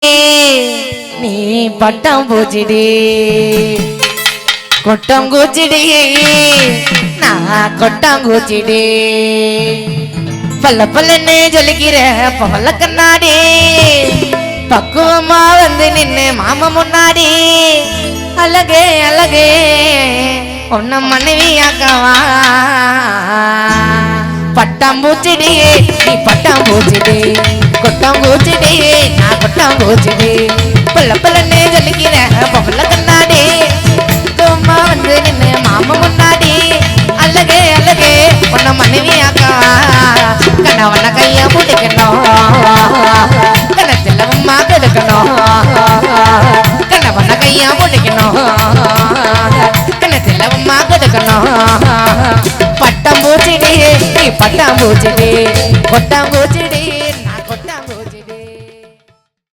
நீ பட்டம் பூச்சிடி கொட்டங்கூச்சிடி நான் கொட்டங்கூச்சிடி பல்ல பல்லன்னு ஜொலிக்கிற பவல்ல கண்ணாடி பக்குவமா வந்து நின்னு மாமா முன்னாடி அழகே அழகே உன்ன மனைவியாக்கவா பட்டாம்பூச்சிடி நீ பட்டாம்பூச்சிடி கொட்டாம்பூச்சிடி நான் கொட்டாம்பூச்சிடி பல்ல பல்லன்னு ஜொலிக்கிற பவல்ல கண்ணாடி பக்குவமா வந்து நின்னு மாமா முன்னாடி அழகே அழகே உன்ன மனைவியாக்கவா கணவன கைய பிடிக்கணும் கணத்துல அம்மா கெடுக்கணும் கணவன கைய பிடிக்கணும் கணத்துல அம்மா கெடுக்கணும் பட்டம் பூச்சிடி நீ பட்டாம் பூச்சிடி கொட்டாம் பூச்சிடி